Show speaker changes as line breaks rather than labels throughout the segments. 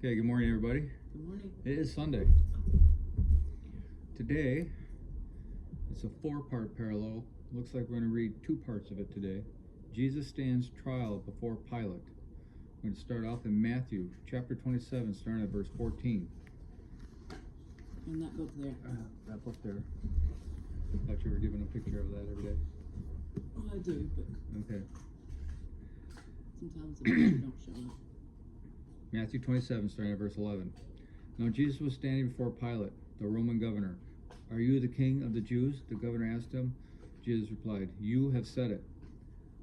Okay, good morning, everybody.
Good morning.
It is Sunday. Today, it's a 4-part parallel. Looks like we're going to read 2 parts of it today. Jesus stands trial before Pilate. We're going to start off in Matthew chapter 27, starting at verse 14.
And that book there.
That book there. I thought you were giving a picture of that every day.
Oh, I do, but
Okay.
sometimes the picture don't show up.
Matthew 27, starting at verse 11. Now Jesus was standing before Pilate, the Roman governor. "Are you the king of the Jews?" the governor asked him. Jesus replied, "You have said it."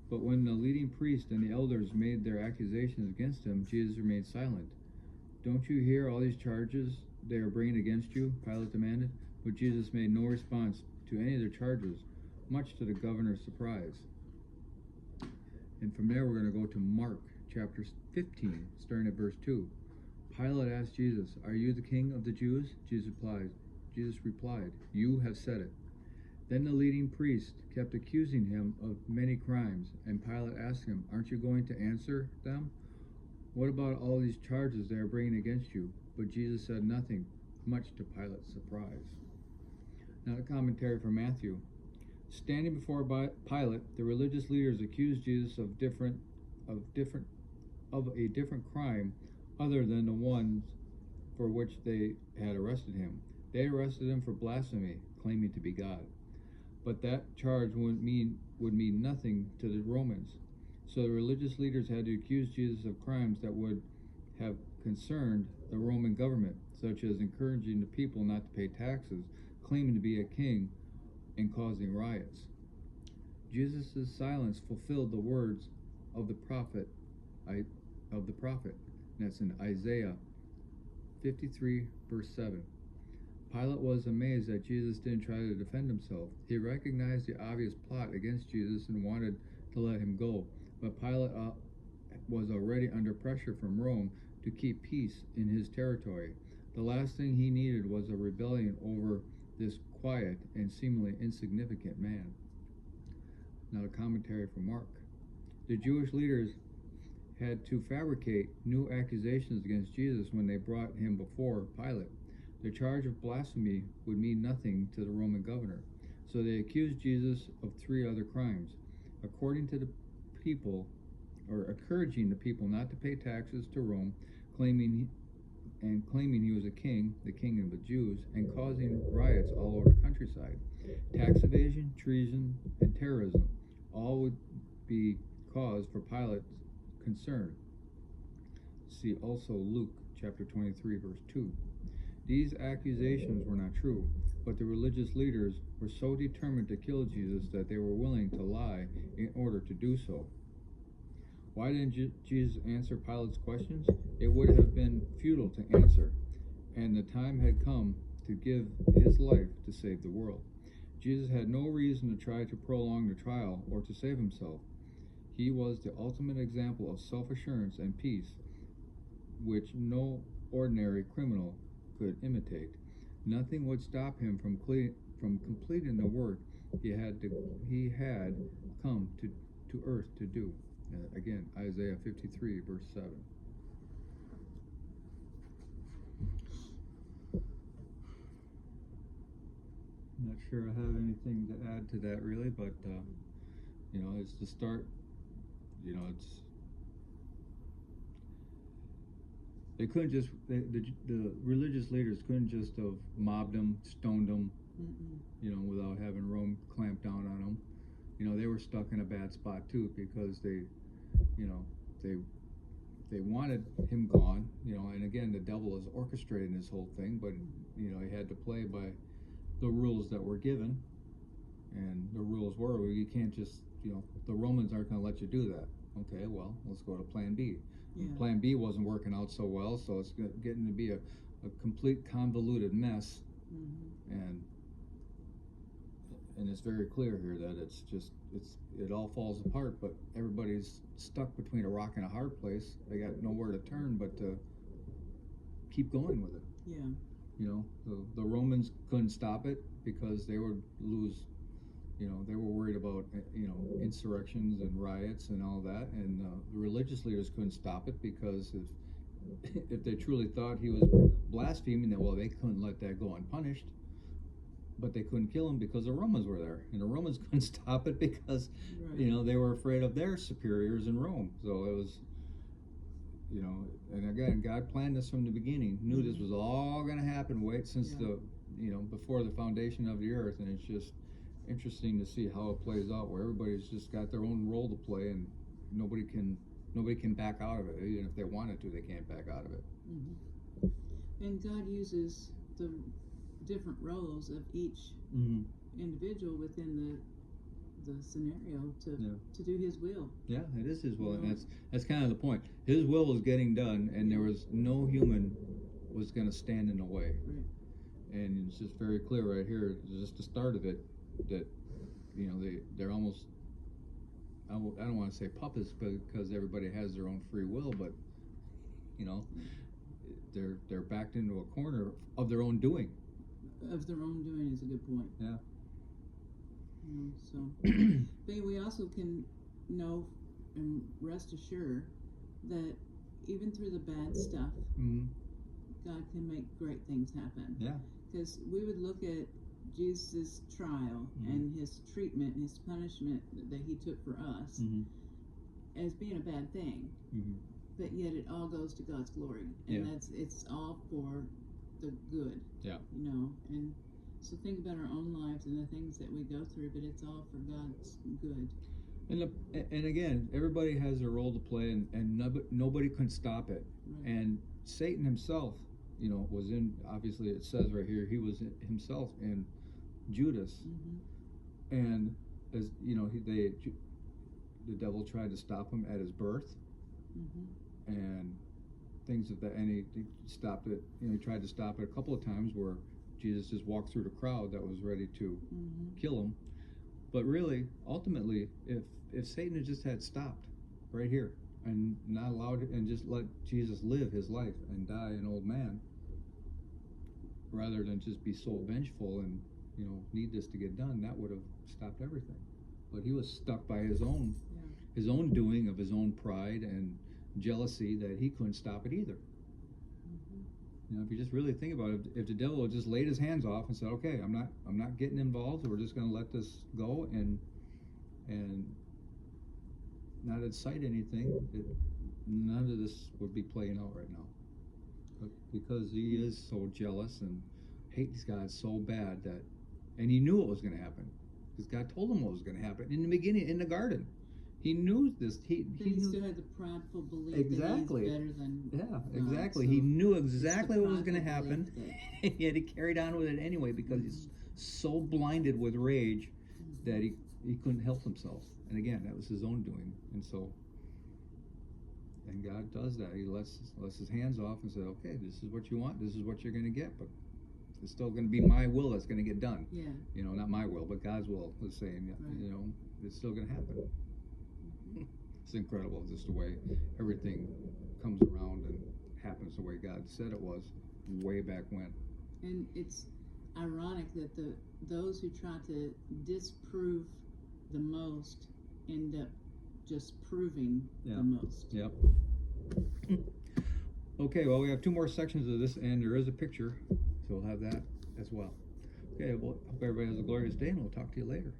But when the leading priests and the elders made their accusations against him, Jesus remained silent. "Don't you hear all these charges they are bringing against you?" Pilate demanded. But Jesus made no response to any of their charges, much to the governor's surprise. And from there we're going to go to Mark chapter 15, starting at verse 2. Pilate asked Jesus, "Are you the king of the Jews?" Jesus replied, "You have said it." Then the leading priests kept accusing him of many crimes, and Pilate asked him, "Aren't you going to answer them? What about all these charges they are bringing against you?" But Jesus said nothing, much to Pilate's surprise. Now the commentary from Matthew. Standing before Pilate, the religious leaders accused Jesus of a different crime other than the ones for which they had arrested him. They arrested him for blasphemy, claiming to be God. But that charge would mean nothing to the Romans. So the religious leaders had to accuse Jesus of crimes that would have concerned the Roman government, such as encouraging the people not to pay taxes, claiming to be a king, and causing riots. Jesus' silence fulfilled the words of the prophet. That's in Isaiah 53, verse 7. Pilate was amazed that Jesus didn't try to defend himself. He recognized the obvious plot against Jesus and wanted to let him go. But Pilate was already under pressure from Rome to keep peace in his territory. The last thing he needed was a rebellion over this quiet and seemingly insignificant man. Now the commentary from Mark. The Jewish leaders had to fabricate new accusations against Jesus when they brought him before Pilate. The charge of blasphemy would mean nothing to the Roman governor, so they accused Jesus of 3 other crimes. According to the people, or encouraging the people not to pay taxes to Rome, claiming he was a king, the king of the Jews, and causing riots all over the countryside. Tax evasion, treason, and terrorism all would be cause for Pilate's concern. See also Luke chapter 23, verse 2. These accusations were not true, but the religious leaders were so determined to kill Jesus that they were willing to lie in order to do so. Why didn't Jesus answer Pilate's questions? It would have been futile to answer, and the time had come to give his life to save the world. Jesus had no reason to try to prolong the trial or to save himself. He was the ultimate example of self-assurance and peace, which no ordinary criminal could imitate. Nothing would stop him from completing the work he had come to earth to do. Again, Isaiah 53, verse 7. I'm not sure I have anything to add to that really, but it's the start. They couldn't just the religious leaders couldn't just have mobbed them, stoned them, without having Rome clamp down on them. They were stuck in a bad spot too, because they wanted him gone, and again, the devil is orchestrating this whole thing, but he had to play by the rules that were given, and the rules were, you can't just, the Romans aren't going to let you do that. Okay, well, let's go to plan B.
Yeah.
Plan B wasn't working out so well, so it's getting to be a complete convoluted mess, and it's very clear here that it all falls apart, but everybody's stuck between a rock and a hard place. They got nowhere to turn but to keep going with it.
Yeah.
The Romans couldn't stop it because they would lose. They were worried about insurrections and riots and all that, and the religious leaders couldn't stop it because if they truly thought he was blaspheming, then well, they couldn't let that go unpunished. But they couldn't kill him because the Romans were there, and the Romans couldn't stop it because,
Right.
they were afraid of their superiors in Rome. So it was, and again, God planned this from the beginning, knew this was all going to happen. Since
Yeah.
before the foundation of the earth, and it's just interesting to see how it plays out, where everybody's just got their own role to play, and nobody can back out of it. Even if they wanted to, they can't back out of it.
And God uses the different roles of each individual within the scenario to do His will.
Yeah, it is His will, and that's kind of the point. His will was getting done, and there was no human was going to stand in the way.
Right.
And it's just very clear right here, just the start of it, that they're almost, I don't want to say puppets, because everybody has their own free will, but they're backed into a corner of their own doing.
Of their own doing is a good point.
Yeah.
So, but we also can know and rest assured that even through the bad stuff, God can make great things happen.
Yeah.
Because we would look at Jesus' trial and His treatment and His punishment that He took for us as being a bad thing, but yet it all goes to God's glory, and it's all for the good.
Yeah.
And so think about our own lives and the things that we go through, but it's all for God's good.
And again, everybody has their role to play, and nobody can stop it.
Right.
And Satan himself, was in. Obviously, it says right here, he was himself in Judas, and as the devil tried to stop him at his birth, and things of that, and he stopped it. He tried to stop it a couple of times where Jesus just walked through the crowd that was ready to kill him. But really, ultimately, if Satan had just had stopped right here and not allowed it, and just let Jesus live his life and die an old man, rather than just be so vengeful and need this to get done, that would have stopped everything. But he was stuck by his own doing of his own pride and jealousy, that he couldn't stop it either. If you just really think about it, if the devil had just laid his hands off and said, "Okay, I'm not getting involved. We're just going to let this go," and not incite anything, none of this would be playing out right now. But because he is so jealous and hates God so bad and he knew it was going to happen, because God told him what was going to happen in the beginning in the garden. He knew this. He knew,
still had the prideful belief
exactly.
that he's better than God,
exactly.
So
he knew exactly what was going to
prideful
happen,
belief
yet he carried on with it anyway, because he's so blinded with rage that he couldn't help himself. And again, that was his own doing. And God does that. He lets his hands off and says, "Okay, this is what you want. This is what you're going to get, but it's still going to be my will that's going to get done."
Yeah.
Not my will, but God's will is saying,
Right.
it's still going to happen. It's incredible just the way everything comes around and happens the way God said it was way back when.
And it's ironic that those who try to disprove the most end up just proving the most.
Yep. Okay, well, we have two more sections of this, and there is a picture, so we'll have that as well. Okay, well, hope everybody has a glorious day, and we'll talk to you later.